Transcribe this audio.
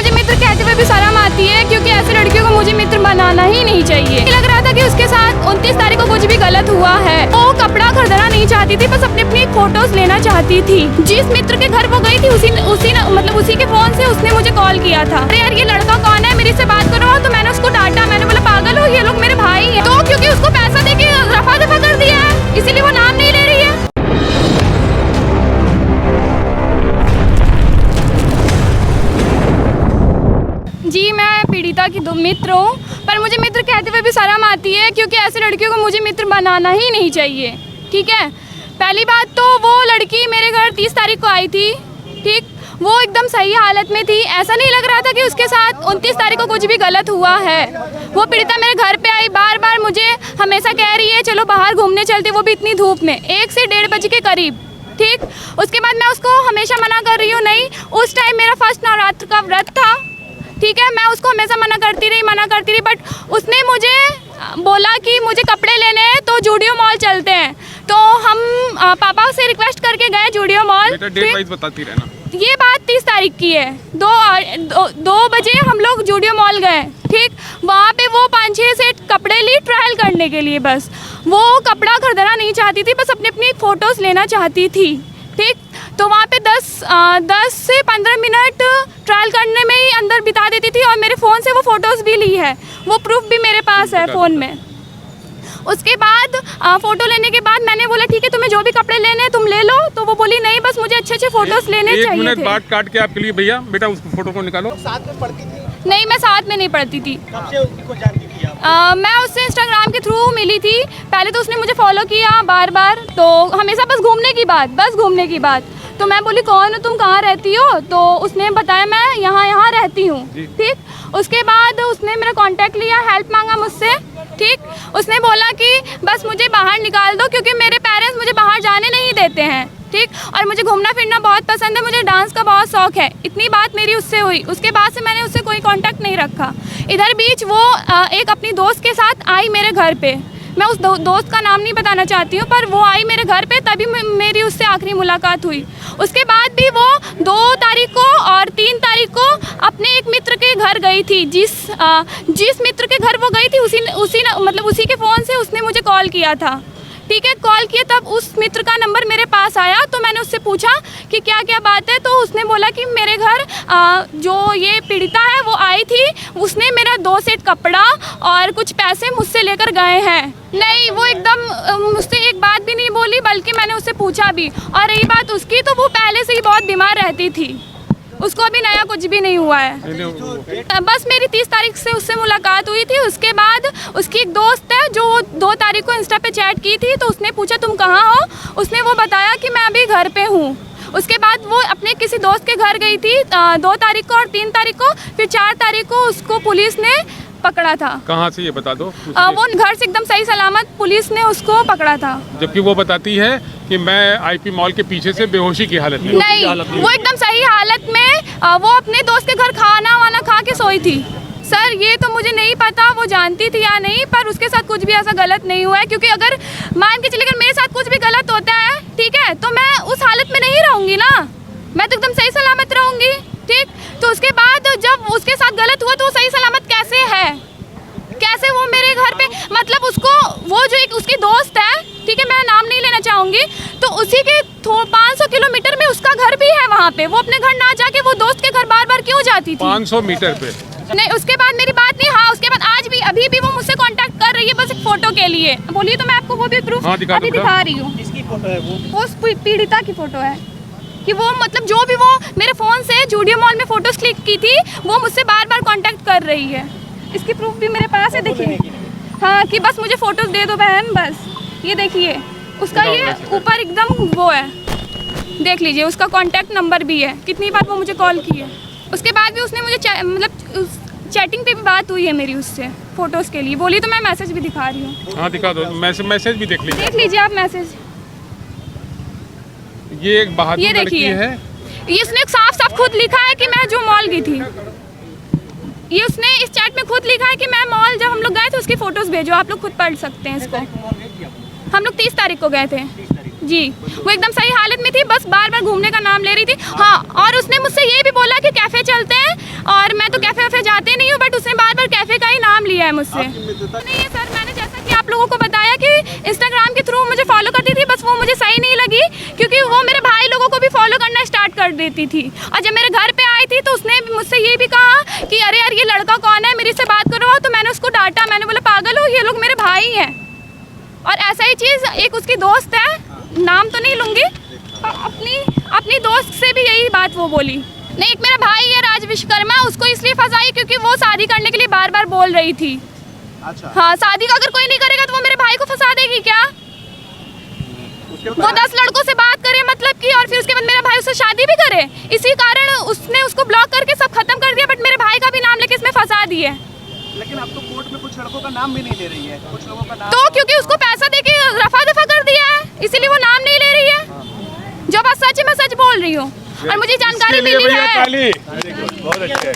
मुझे मित्र कहते हुए भी शर्म आती है, क्योंकि ऐसी लड़कियों को मुझे मित्र बनाना ही नहीं चाहिए। लग रहा था कि उसके साथ 29 तारीख को कुछ भी गलत हुआ है। वो कपड़ा खरीदना नहीं चाहती थी, बस अपनी फोटोज लेना चाहती थी। जिस मित्र के घर वो गई थी उसी के फोन से उसने मुझे कॉल किया था। अरे यार, ये लड़का कौन है, मेरे से बात करो। तो मैंने उसको डांटा, मैंने बोला पागल हो, ये लोग मेरे भाई हैं। तो क्योंकि उसको पैसा देके रफा दफा कर दिया है, इसीलिए वो नाम नहीं ले रही है। जी, मैं पीड़िता की मित्र हूँ, पर मुझे मित्र कहते हुए भी शर्म आती है, क्योंकि ऐसी लड़कियों को मुझे मित्र बनाना ही नहीं चाहिए। ठीक है, पहली बात तो वो लड़की मेरे घर 30 तारीख को आई थी। ठीक, वो एकदम सही हालत में थी, ऐसा नहीं लग रहा था कि उसके साथ 29 तारीख को कुछ भी गलत हुआ है। वो पीड़िता मेरे घर पे आई, बार बार मुझे हमेशा कह रही है चलो बाहर घूमने चलते, वो भी इतनी धूप में 1 से 1:30 बजे के करीब। ठीक, उसके बाद मैं उसको हमेशा मना कर रही हूँ, नहीं। उस टाइम मेरा फर्स्ट नवरात्र का व्रत था। ठीक है, मैं उसको हमेशा मना करती रही, बट उसने मुझे बोला कि मुझे कपड़े लेने हैं तो जूडियो मॉल चलते हैं। तो हम पापा से रिक्वेस्ट करके गए जूडियो मॉल। डेट वाइज बताती रहना। ये बात 30 तारीख की है। 2 बजे हम लोग जूडियो मॉल गए। ठीक, वहाँ पे वो 5-6 सेट कपड़े ली ट्रायल करने के लिए। बस वो कपड़ा खरीदना नहीं चाहती थी, बस अपनी फ़ोटोज़ लेना चाहती थी। ठीक, तो वहाँ पे 10 से 15 मिनट ट्रायल करने में ही अंदर बिता देती थी, और मेरे फ़ोन से वो फ़ोटोज़ भी ली है, वो प्रूफ भी मेरे पास है फ़ोन में। उसके बाद फ़ोटो लेने के बाद मैंने बोला ठीक है, तुम्हें जो भी कपड़े लेने हैं तुम ले लो। तो वो बोली नहीं, बस मुझे अच्छे फ़ोटोज़ लेने चाहिए थे। 1 मिनट बात काट के आपके लिए, भैया बेटा उस फ़ोटो को निकालो। साथ में पढ़ती थी? नहीं, मैं साथ में नहीं पढ़ती थी। कब से उसको जानती थी आप? मैं उससे इंस्टाग्राम के थ्रू मिली थी। पहले तो उसने मुझे फॉलो किया बार बार, तो हमेशा बस घूमने की बात। तो मैं बोली कौन हो तुम, कहाँ रहती हो? तो उसने बताया मैं यहाँ रहती हूँ। ठीक, उसके बाद उसने मेरा कांटेक्ट लिया, हेल्प मांगा मुझसे। ठीक, उसने बोला कि बस मुझे बाहर निकाल दो, क्योंकि मेरे पेरेंट्स मुझे बाहर जाने नहीं देते हैं। ठीक, और मुझे घूमना फिरना बहुत पसंद है, मुझे डांस का बहुत शौक है। इतनी बात मेरी उससे हुई। उसके बाद से मैंने उससे कोई कांटेक्ट नहीं रखा। इधर बीच वो एक अपनी दोस्त के साथ आई मेरे घर पे। मैं उस दोस्त का नाम नहीं बताना चाहती हूँ, पर वो आई मेरे घर पे, तभी मेरी उससे आखिरी मुलाकात हुई। उसके बाद भी वो 2 तारीख को और 3 तारीख को अपने एक मित्र के घर गई थी। जिस मित्र के घर वो गई थी उसी के फ़ोन से उसने मुझे कॉल किया था। ठीक है, कॉल किया तब उस मित्र का नंबर मेरे पास आया, तो मैंने उससे पूछा कि क्या क्या बात है। तो उसने बोला कि मेरे घर जो ये पीड़िता है वो आई थी, उसने मेरा 2 सेट कपड़ा और कुछ पैसे मुझसे लेकर गए हैं। नहीं, वो एकदम मुझसे एक बात भी नहीं बोली, बल्कि मैंने उससे पूछा भी। और रही बात उसकी, तो वो पहले से ही बहुत बीमार रहती थी, उसको अभी नया कुछ भी नहीं हुआ है। बस मेरी 30 तारीख से उससे मुलाकात हुई थी। उसके बाद उसकी एक दोस्त है जो 2 तारीख को इंस्टा पे चैट की थी, तो उसने पूछा तुम कहाँ हो? उसने वो बताया कि मैं अभी घर पे हूँ। उसके बाद वो अपने किसी दोस्त के घर गई थी 2 तारीख को और 3 तारीख को। फिर 4 तारीख को उसको पुलिस ने पकड़ा था। कहाँ से ये बता दो? वो घर से एकदम सही सलामत पुलिस ने उसको पकड़ा था। जबकि वो बताती है कि मैं आईपी मॉल के पीछे से बेहोशी की हालत में। नहीं, वो एकदम सही हालत में वो अपने दोस्त के घर खाना वाना खा के सोई थी। सर, ये तो मुझे नहीं पता वो जानती थी या नहीं, पर उसके साथ कुछ भी ऐसा गलत नहीं हुआ है। क्योंकि अगर मान के चलिए अगर मेरे साथ कुछ भी गलत होता है, ठीक है, तो मैं उस हालत में नहीं रहूँगी ना, मैं तो एकदम सही सलामत रहूँगी। ठीक, तो उसके बाद जब उसके साथ गलत हुआ तो वो सही सलामत कैसे है? कैसे वो मेरे घर पे, मतलब उसको वो जो एक उसकी दोस्त है, ठीक है, मैं नाम नहीं लेना चाहूँगी, तो उसी के 500 किलोमीटर में उसका घर भी है। वहाँ पे वो अपने घर ना जाके वो दोस्त के घर बार बार क्यों जाती थी? 500 मीटर पे? नहीं, उसके बाद मेरी बात नहीं। हाँ, उसके बाद आज भी अभी भी वो मुझसे कांटेक्ट कर रही है, बस एक फ़ोटो के लिए। बोलिए तो मैं आपको वो भी प्रूफ अभी दिखा रही हूँ। किसकी फोटो है वो? उस पीड़िता की फ़ोटो है कि वो मतलब जो भी वो मेरे फ़ोन से जूडियो मॉल में फ़ोटोज़ क्लिक की थी, वो मुझसे बार बार कांटेक्ट कर रही है। इसकी प्रूफ भी मेरे पास है, देखिए। हाँ, कि बस मुझे फ़ोटोज़ दे दो बहन, बस ये देखिए। उसका ये ऊपर एकदम वो है, देख लीजिए, उसका कांटेक्ट नंबर भी है, कितनी बार वो मुझे कॉल की है। उसके बाद भी उसने मुझे मतलब चैटिंग पे भी बात हुई है मेरी उससे फ़ोटोज़ के लिए। बोली तो मैं मैसेज भी दिखा रही हूँ। हाँ, दिखा दो, मैसेज भी देख लीजिए आप मैसेज। ये एक बहादुर लड़की है। ये उसने साफ साफ खुद लिखा है कि मैं जो मॉल गई थी, ये उसने इस चैट में खुद लिखा है कि मैं मॉल जब हम लोग गए थे उसकी फ़ोटोज़ भेजो, आप लोग खुद पढ़ सकते हैं इसको। हम लोग 30 तारीख को गए थे। जी, वो एकदम सही हालत में थी, बस बार बार घूमने का नाम ले रही थी। हाँ, और उसने मुझसे ये भी बोला कि कैफ़े चलते हैं, और मैं तो कैफ़े वैफे जाती नहीं हूँ, बट उसने बार बार कैफ़े का ही नाम लिया है मुझसे। नहीं है सर, मैंने जैसा कि आप लोगों को बताया कि इंस्टाग्राम के थ्रू मुझे फॉलो करती थी, बस वो मुझे सही नहीं लगी, क्योंकि वो मेरे भाई लोगों को भी फॉलो करना स्टार्ट कर देती थी। और जब मेरे घर पे आई थी तो उसने मुझसे ये भी कहा कि अरे यार, ये लड़का कौन है, मेरे से बात करो। तो मैंने उसको डांटा, मैंने बोला पागल हो, ये लोग मेरे भाई हैं। और ऐसा ही चीज़ एक उसकी दोस्त है, नाम तो नहीं लूँगी, अपनी दोस्त से भी यही बात वो बोली। नहीं, एक मेरा भाई है राज विश्वकर्मा, उसको इसलिए फंसाई क्योंकि वो शादी करने के लिए बार बार बोल रही थी। अच्छा। हाँ, शादी का अगर कोई नहीं करेगा तो वो मेरे भाई को फंसा देगी क्या? वो 10 लड़कों से बात करे मतलब कि, और फिर उसके बाद मेरा भाई उससे शादी भी करे। इसी कारण उसने उसको ब्लॉक करके सब खत्म कर दिया, बट मेरे भाई का भी नाम लेके इसमें फंसा दिए। लेकिन अब तो कोर्ट में कुछ लड़कों का नाम भी नहीं ले रही है, कुछ लोगों का नाम। तो क्योंकि उसको पैसा देके रफा दफा कर दिया है, इसीलिए वो नाम नहीं ले रही है। जो बात सच है मैं सच बोल रही हूँ, और मुझे जानकारी मिली है। बहुत अच्छे।